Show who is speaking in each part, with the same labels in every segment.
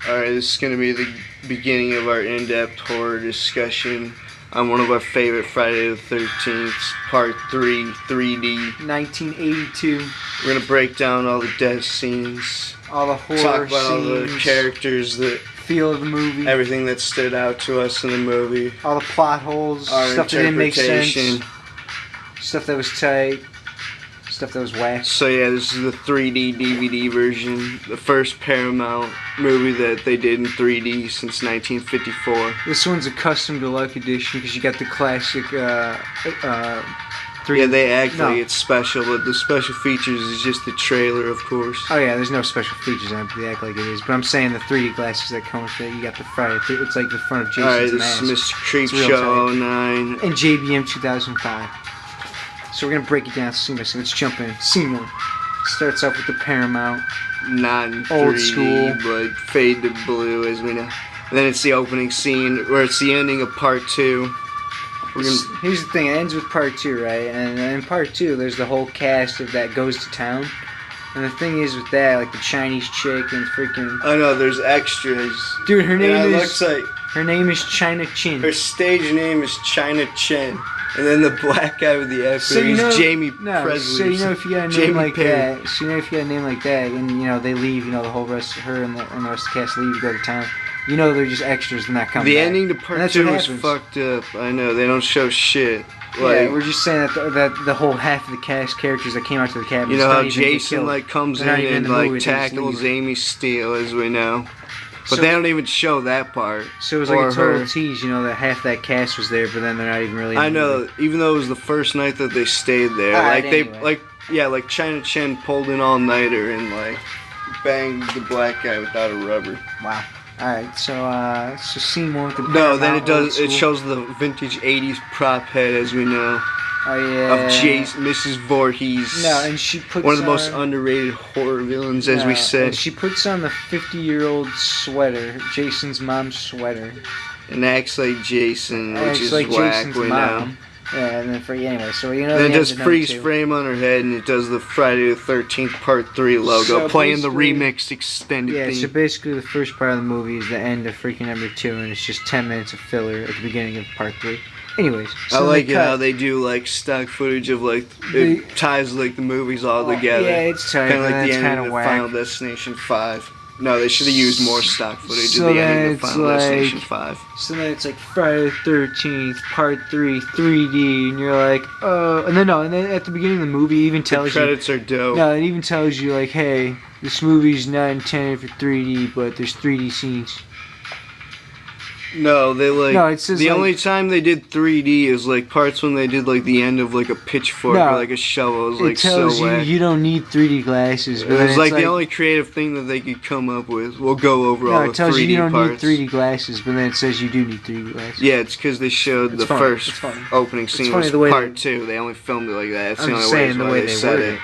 Speaker 1: Alright, this is going to be the beginning of our in-depth horror discussion on one of our favorite Friday the 13th, Part 3, 3D.
Speaker 2: 1982.
Speaker 1: We're going to break down all the death scenes,
Speaker 2: all the horror
Speaker 1: talk about
Speaker 2: scenes,
Speaker 1: all the characters, the
Speaker 2: feel of the movie,
Speaker 1: everything that stood out to us in the movie,
Speaker 2: all the plot holes,
Speaker 1: our
Speaker 2: stuff that didn't make sense,
Speaker 1: interpretation.
Speaker 2: Stuff that was tight, stuff that was whack.
Speaker 1: So yeah, this is the 3D DVD version, the first Paramount movie that they did in 3D since 1954.
Speaker 2: This one's a custom deluxe edition because you got the classic 3D.
Speaker 1: Yeah, they act like it's special, but the special features is just the trailer, of course.
Speaker 2: Oh yeah, there's no special features on it, but they act like it is. But I'm saying the 3D glasses that come with it, you got the Friday, it's like the front of Jason's
Speaker 1: Alright,
Speaker 2: mask.
Speaker 1: this is Mr. Creepshow 09.
Speaker 2: And JBM 2005. So we're going to break it down scene by scene. Let's jump in. Scene 1. Starts off with the Paramount.
Speaker 1: Not in 3D,
Speaker 2: old school,
Speaker 1: but fade to blue, as we know. And then it's the opening scene, where it's the ending of Part 2.
Speaker 2: Here's the thing, it ends with Part 2, right? And in Part 2, there's the whole cast of that goes to town. And the thing is with that, like the Chinese chick and freaking...
Speaker 1: Oh no, there's extras.
Speaker 2: Dude, her name
Speaker 1: Her
Speaker 2: name is China Chin.
Speaker 1: Her stage name is China Chen. And then the black guy with the afro is Jamie Presley.
Speaker 2: So you know if you got a name like that, and you know they leave, the whole rest of her and the rest of the cast leave to go to town. You know they're just extras and not coming
Speaker 1: The
Speaker 2: back.
Speaker 1: ending to Part 2 was fucked up. I know, they don't show shit.
Speaker 2: Yeah, we're just saying that the whole half of the cast characters that came out to the cabin.
Speaker 1: You know how Jason comes in and tackles Amy Steele, as we know. But they don't even show that part.
Speaker 2: So it was like a total tease, that half that cast was there, but then they're not even really in the movie.
Speaker 1: Even though it was the first night that they stayed there. Like China Chen pulled an all-nighter and banged the black guy without a rubber.
Speaker 2: Wow. Alright, so scene 1 with the
Speaker 1: it shows the vintage 80s prop head, as we know.
Speaker 2: Oh yeah.
Speaker 1: Of Mrs. Voorhees.
Speaker 2: No, and she puts
Speaker 1: one of the most underrated horror villains, as we said.
Speaker 2: And she puts on the 50-year-old sweater, Jason's mom's sweater.
Speaker 1: And acts like Jason, which is whack,
Speaker 2: Jason's
Speaker 1: we
Speaker 2: mom.
Speaker 1: know.
Speaker 2: Yeah, and then then
Speaker 1: it does freeze frame on her head, and it does the Friday the 13th Part 3 logo, playing the remixed extended theme.
Speaker 2: Yeah, so basically the first part of the movie is the end of freaking number 2, and it's just 10 minutes of filler at the beginning of Part 3. Anyways,
Speaker 1: so I like how they do stock footage of it ties the movies all together.
Speaker 2: Yeah, it's tight.
Speaker 1: Kind of like the end of Final Destination 5. No, they should have used more stock footage at the end of Final Destination 5.
Speaker 2: So then it's Friday the 13th, Part 3, 3D, and you're like, oh, and then at the beginning of the movie, it even tells you.
Speaker 1: The credits are dope.
Speaker 2: No, it even tells you hey, this movie's not intended for 3D, but there's 3D scenes.
Speaker 1: No, they
Speaker 2: No, it says
Speaker 1: the only time they did 3D is parts when they did the end of a pitchfork or a shovel. It was
Speaker 2: it tells you don't need 3D glasses. But
Speaker 1: it was the only creative thing that they could come up with. We'll go over all the 3D parts.
Speaker 2: No, it tells you don't need 3D glasses, but then it says you do need 3D glasses.
Speaker 1: Yeah, it's because they showed the first opening scene was Part 2. They only filmed it like that. It's the only way they said it.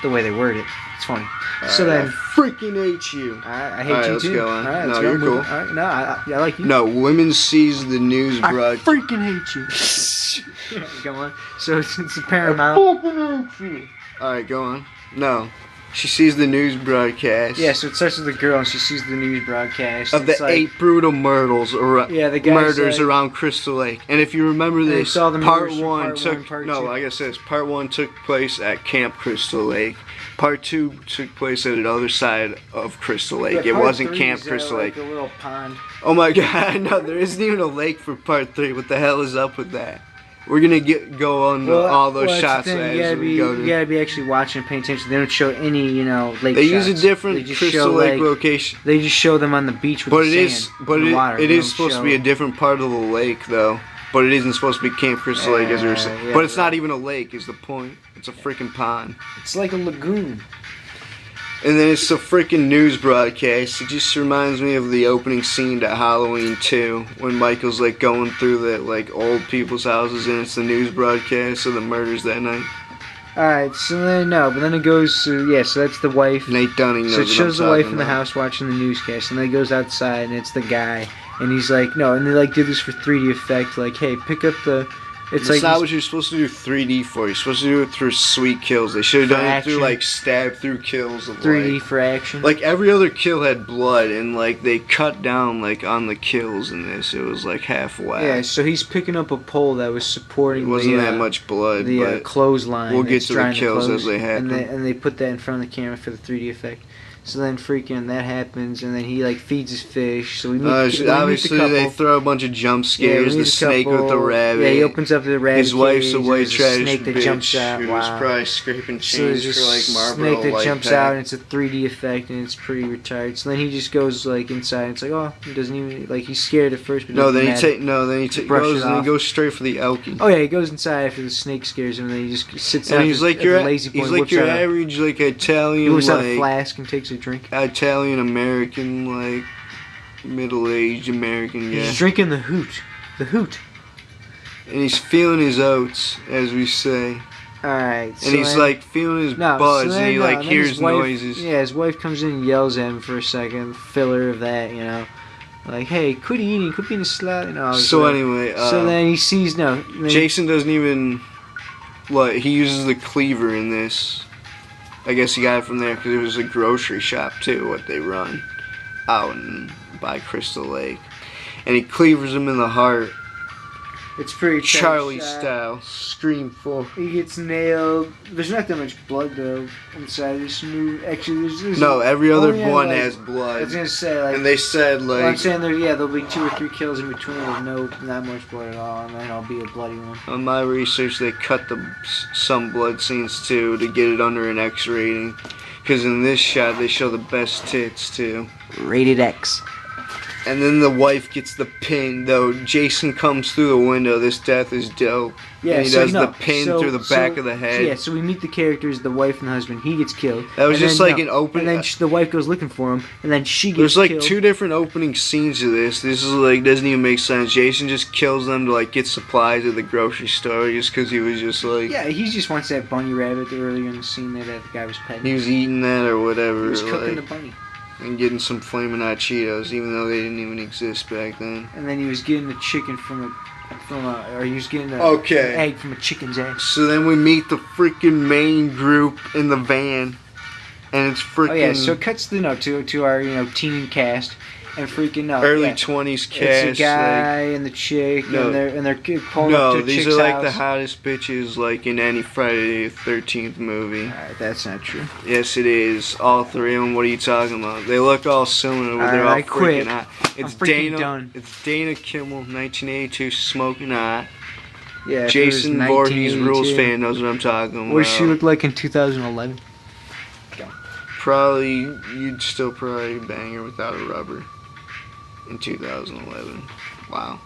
Speaker 2: The way they word it. It's funny.
Speaker 1: So then, I freaking hate you.
Speaker 2: I hate you too.
Speaker 1: Let's go on.
Speaker 2: No,
Speaker 1: you're cool.
Speaker 2: No, I like you.
Speaker 1: No, women sees the news broadcast.
Speaker 2: I freaking hate you. Go on. So it's the Paramount.
Speaker 1: I fucking hate you. Alright, go on. No. She sees the news broadcast.
Speaker 2: Yeah, so it starts with the girl and she sees the news broadcast.
Speaker 1: Of the 8 brutal murders around Crystal Lake. And if you remember this, Part 1 took place at Camp Crystal Lake. Part 2 took place at the other side of Crystal Lake.
Speaker 2: Yeah,
Speaker 1: it wasn't Camp Crystal Lake.
Speaker 2: A little pond.
Speaker 1: Oh my god, no, there isn't even a lake for Part 3. What the hell is up with that? We're gonna go on all those shots as we go.
Speaker 2: You gotta be actually watching and paying attention. They don't show any, lake
Speaker 1: They
Speaker 2: shots.
Speaker 1: use a different Crystal Lake location.
Speaker 2: They just show them on the beach with the sand. But
Speaker 1: it is supposed to be a different part of the lake, though. But it isn't supposed to be Camp Crystal Lake, as we were saying. But it's not even a lake, is the point. It's a freaking pond.
Speaker 2: It's like a lagoon.
Speaker 1: And then it's a freaking news broadcast. It just reminds me of the opening scene to Halloween 2, when Michael's going through the old people's houses, and it's the news broadcast of the murders that night.
Speaker 2: Alright, so then it goes to, so that's the wife.
Speaker 1: Nate Dunning knows.
Speaker 2: So it shows the wife in the house watching the newscast, and then it goes outside, and it's the guy, and he's no, and they did this for 3D effect, hey, pick up the
Speaker 1: It's like not what you're supposed to do 3D for. You're supposed to do it through sweet kills. They should have done it through like stab through kills. Of
Speaker 2: 3D for action.
Speaker 1: Like every other kill had blood, and like they cut down like on the kills in this. It was like half whack.
Speaker 2: Yeah, so he's picking up a pole that was supporting.
Speaker 1: It wasn't that much blood.
Speaker 2: The clothesline.
Speaker 1: We'll get to the kills as they happen.
Speaker 2: And they put that in front of the camera for the 3D effect. So then freaking that happens, and then he like feeds his fish. So we meet,
Speaker 1: obviously they throw a bunch of jump scares. The snake with the rabbit.
Speaker 2: Yeah, he opens up the rabbit.
Speaker 1: His wife's a white trash
Speaker 2: snake that jumps out.
Speaker 1: Who was probably scraping
Speaker 2: change
Speaker 1: for like Marlboro.
Speaker 2: Snake that jumps out, and it's a 3D effect, and it's pretty retired. So then he just goes like inside. And it's like, oh, he doesn't even like he's scared at first. But
Speaker 1: then he goes straight for the Elky.
Speaker 2: Oh yeah, he goes inside after the snake scares him, and then he just sits down.
Speaker 1: And he's like your average like Italian.
Speaker 2: He whips out a flask and takes a drink.
Speaker 1: Italian American, like middle-aged American guy.
Speaker 2: He's drinking the hoot.
Speaker 1: And he's feeling his oats, as we say.
Speaker 2: Alright.
Speaker 1: And he's like feeling his buzz, and he like hears noises.
Speaker 2: Yeah, his wife comes in and yells at him for a second, filler of that, you know. Like, hey, quit being a slut. You know,
Speaker 1: so anyway,
Speaker 2: so then he sees
Speaker 1: Jason doesn't even he uses the cleaver in this. I guess he got it from there because it was a grocery shop too, what they run out by Crystal Lake. And he cleavers him in the heart.
Speaker 2: It's pretty
Speaker 1: Charlie style. Scream full.
Speaker 2: He gets nailed. There's not that much blood though inside this movie. Actually, there's
Speaker 1: no. Every other one has blood.
Speaker 2: I was gonna say
Speaker 1: and they said
Speaker 2: I'm saying there'll be 2 or 3 kills in between with not much blood at all, and then it'll be a bloody one.
Speaker 1: On my research, they cut some blood scenes too to get it under an X rating, because in this shot they show the best tits too.
Speaker 2: Rated X.
Speaker 1: And then the wife gets the pin, though. Jason comes through the window. This death is dope. Yeah, and he does the pin through the back of the head.
Speaker 2: Yeah, so we meet the characters, the wife and the husband. He gets killed.
Speaker 1: That was just like an opening.
Speaker 2: And then the wife goes looking for him, and then she gets killed.
Speaker 1: There's like 2 different opening scenes to this. This is like, doesn't even make sense. Jason just kills them to like get supplies at the grocery store just because he was just like...
Speaker 2: Yeah, he just wants that bunny rabbit earlier in the scene that the guy was petting.
Speaker 1: He was eating that or whatever.
Speaker 2: He was cooking the bunny.
Speaker 1: And getting some Flamin' Hot Cheetos, even though they didn't even exist back then.
Speaker 2: And then he was getting the chicken he was getting an egg from a chicken's egg.
Speaker 1: So then we meet the freaking main group in the van, and it's freaking.
Speaker 2: Oh yeah, so it cuts to our teen cast. And freaking
Speaker 1: early 20s cast.
Speaker 2: It's a guy and the chick, and they're pulling up to a chick's
Speaker 1: these are like
Speaker 2: house.
Speaker 1: the hottest bitches like in any Friday the 13th movie.
Speaker 2: Alright, that's not true.
Speaker 1: Yes, it is. All 3 of them. What are you talking about? They look all similar, but they're all freaking hot. It's Dana Kimmel, 1982, smoking hot.
Speaker 2: Yeah,
Speaker 1: Jason Voorhees, Rules fan, knows what I'm talking about.
Speaker 2: What does she look like in 2011?
Speaker 1: Probably, you'd still probably bang her without a rubber. In 2011. Wow.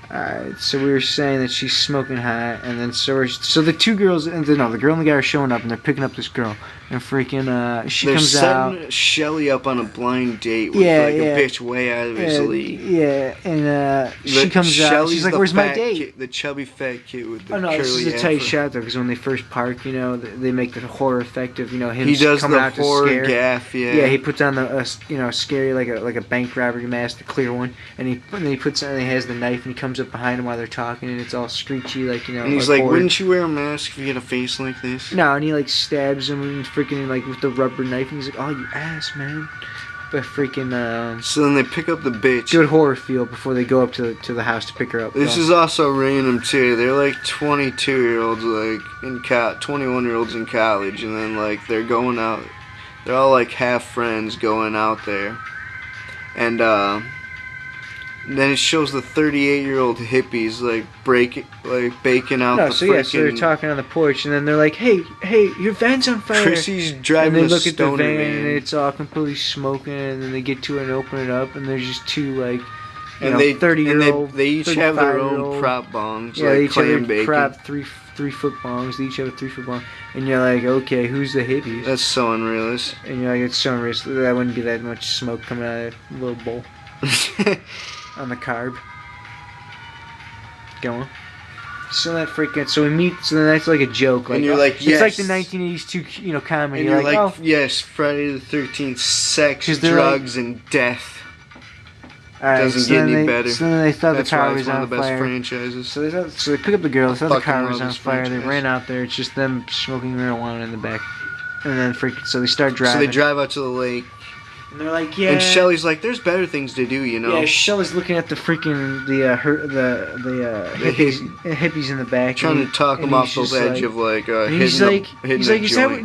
Speaker 2: Alright, so we were saying that she's smoking hot, and then so the 2 girls, the girl and the guy are showing up, and they're picking up this girl, and freaking, she comes out.
Speaker 1: They're setting Shelly up on a blind date with a bitch way out of his league.
Speaker 2: Yeah, and she comes out, she's like, where's my date?
Speaker 1: The chubby fat kid with the curly
Speaker 2: this is a tight shot, though, because when they first park, they make the horror effect of, him coming out to scare. He does the horror
Speaker 1: gaff, yeah.
Speaker 2: Yeah, he puts on the, scary, like a bank robbery mask, the clear one, and he has the knife, and he comes up behind him while they're talking, and it's all screechy,
Speaker 1: And he's like, wouldn't you wear a mask if you had a face like this?
Speaker 2: No, and he stabs him and freaking with the rubber knife, and he's like, oh, you ass, man. But freaking
Speaker 1: so then they pick up the bitch.
Speaker 2: Good horror feel before they go up to the house to pick her up.
Speaker 1: This is also random too. They're like 22-year-olds, 21-year-olds in college, and then they're going out. They're all half friends going out there, and then it shows the 38-year-old hippies baking out the freaking...
Speaker 2: So they're talking on the porch, and then they're like, hey, your van's on fire.
Speaker 1: Chrissy's driving a stoner van. And they look at the van,
Speaker 2: and it's all completely smoking, and then they get to it and open it up, and there's just 2,
Speaker 1: 30-year-old, they each have their own prop bongs,
Speaker 2: they each
Speaker 1: clam
Speaker 2: have
Speaker 1: bacon.
Speaker 2: Prop 3-foot bongs. They each have a 3-foot bong, and you're like, okay, who's the hippies?
Speaker 1: That's so unrealistic.
Speaker 2: And you're like, it's so unrealistic. That wouldn't be that much smoke coming out of that little bowl. On the carb. Go on. So then that's like a joke.
Speaker 1: And you're like, yes.
Speaker 2: It's like the 1982, comedy.
Speaker 1: And you're like, yes, Friday the 13th, sex, drugs, and death. Doesn't get any better.
Speaker 2: So then they thought
Speaker 1: That's
Speaker 2: the car
Speaker 1: why
Speaker 2: was
Speaker 1: it's one
Speaker 2: on
Speaker 1: of the best
Speaker 2: fire.
Speaker 1: franchises.
Speaker 2: So they pick up the girl. They thought the car was on fire.
Speaker 1: franchise.
Speaker 2: They ran out there. It's just them smoking marijuana in the back, and then so they start driving.
Speaker 1: So they drive out to the lake.
Speaker 2: And they're like, yeah.
Speaker 1: And Shelly's like, "There's better things to do, you know."
Speaker 2: Yeah, Shelly's looking at the freaking hippies in the back,
Speaker 1: trying to talk them off the edge of like
Speaker 2: he's like,
Speaker 1: is that
Speaker 2: what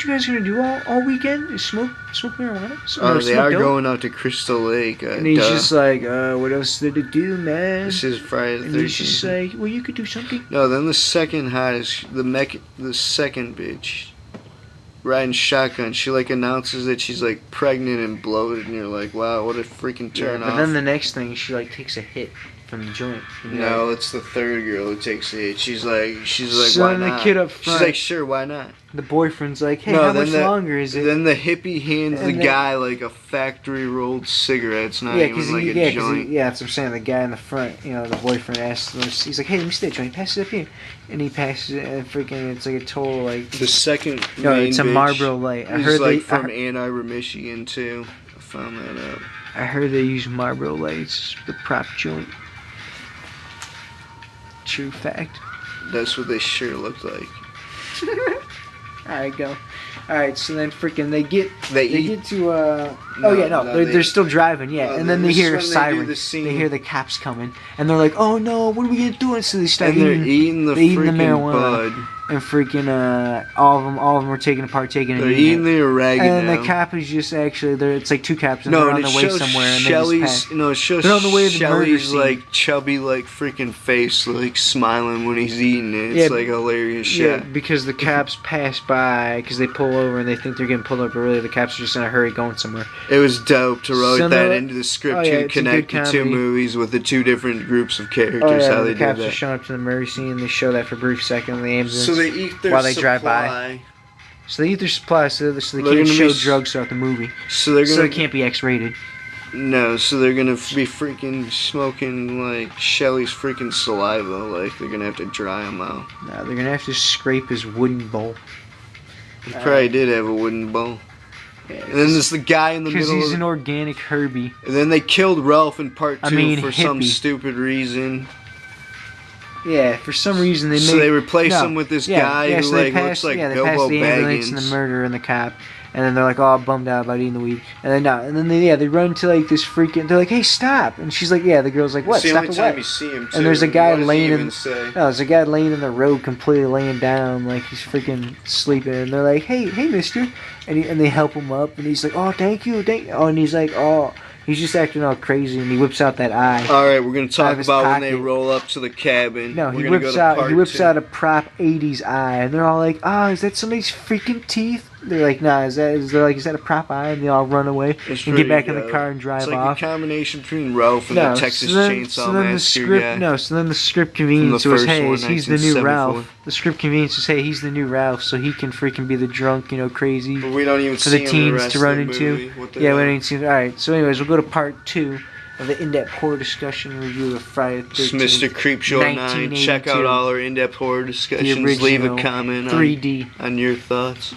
Speaker 2: you guys are gonna do all weekend? Is smoke marijuana?
Speaker 1: They are going out to Crystal Lake.
Speaker 2: And he's just like, what else did it do, man?
Speaker 1: This is Friday the 13th.
Speaker 2: And he's just like, well, you could do something.
Speaker 1: No, then the second hottest, the second bitch. Riding shotgun, she like announces that she's like pregnant and bloated, and you're like, wow, what a freaking turn off.
Speaker 2: But then the next thing, she like takes a hit from the joint.
Speaker 1: No, it's the third girl who takes a hit. She's like,
Speaker 2: so
Speaker 1: why not?
Speaker 2: The kid up front,
Speaker 1: she's like, sure, why not?
Speaker 2: The boyfriend's like, hey, how much longer is it?
Speaker 1: Then the hippie hands the guy like a factory rolled cigarette. It's not even like a joint.
Speaker 2: That's what I'm saying. The guy in the front, the boyfriend asks him, he's like, hey, let me see that joint. Pass it up here. And he passes it, and freaking, it's like a total like.
Speaker 1: The second.
Speaker 2: No, it's a Marlboro Light. I heard
Speaker 1: like from Ann Arbor, Michigan too. I found that out.
Speaker 2: I heard they use Marlboro Lights, the prop joint. True fact.
Speaker 1: That's what they sure look like.
Speaker 2: Alright, go. Alright, so then freaking they get to they're still driving, and then they hear a siren. They hear the cops coming, and they're like, "Oh no, what are we gonna do?" And so they start
Speaker 1: eating the
Speaker 2: marijuana.
Speaker 1: Bud.
Speaker 2: And freaking all of them are partaking.
Speaker 1: They're eating the oregano.
Speaker 2: And the cop is just it's like two cops, and they're on their way somewhere. And
Speaker 1: it shows
Speaker 2: they're on the way to the murder
Speaker 1: Shelly's
Speaker 2: scene.
Speaker 1: like chubby, like freaking face, like smiling when he's eating it. It's like hilarious shit.
Speaker 2: Yeah, because the cops pass by, because they pull over and they think they're getting pulled over. But really, the cops are just in a hurry going somewhere.
Speaker 1: It was dope to write that into the script to connect the two movies with the two different groups of characters. How they did that.
Speaker 2: The cops are showing up to the murder scene. They show that for a brief second. The ambulance.
Speaker 1: So they eat their
Speaker 2: while they drive by. So they eat their supply, so they can't show drugs throughout the movie. So it can't be X-rated.
Speaker 1: No, so they're gonna be freaking smoking like Shelly's freaking saliva. Like they're gonna have to dry him out.
Speaker 2: No, they're gonna have to scrape his wooden bowl.
Speaker 1: He probably did have a wooden bowl. Yeah, and then there's the guy in the middle.
Speaker 2: Because he's an organic Herbie.
Speaker 1: And then they killed Ralph in part 2 for some stupid reason.
Speaker 2: Yeah, for some reason
Speaker 1: they replace him with this guy who looks like Bilbo
Speaker 2: the ambulance and the murderer and the cop, and then they're like all bummed out about eating the weed, and then they run to like this freaking. They're like, hey, stop! And she's like, the girl's like, what?
Speaker 1: It's the
Speaker 2: stop
Speaker 1: only
Speaker 2: it,
Speaker 1: time
Speaker 2: what?
Speaker 1: you see him too.
Speaker 2: And there's a guy laying in.
Speaker 1: There's
Speaker 2: a guy laying in the road, completely laying down, like he's freaking sleeping, and they're like, hey, mister, and they help him up, and he's like, oh, thank you, and he's like, oh. He's just acting all crazy, and he whips out that eye.
Speaker 1: All right, we're gonna talk about when they roll up to the cabin.
Speaker 2: No, he whips out a prop '80s eye, and they're all like, "Ah, is that somebody's freaking teeth?" They're like, "Nah, is that a prop eye?" And they all run away and get back in the car and drive off.
Speaker 1: It's like a combination between Ralph and the Texas Chainsaw Massacre guy.
Speaker 2: So then the script convenience was, "Hey, he's the new Ralph." The script convenience was, "Hey, he's the new Ralph, so he can freaking be the drunk, crazy."
Speaker 1: But we don't even
Speaker 2: for
Speaker 1: see
Speaker 2: the teens
Speaker 1: him
Speaker 2: to run
Speaker 1: of the
Speaker 2: into.
Speaker 1: movie.
Speaker 2: Yeah, we don't even see. All right. So, anyways, we'll go to part 2 of the in-depth horror discussion review of Friday the 13th.
Speaker 1: Mr. Creepshow 9. Check out all our in-depth horror discussions. Leave a comment
Speaker 2: 3D
Speaker 1: on your thoughts.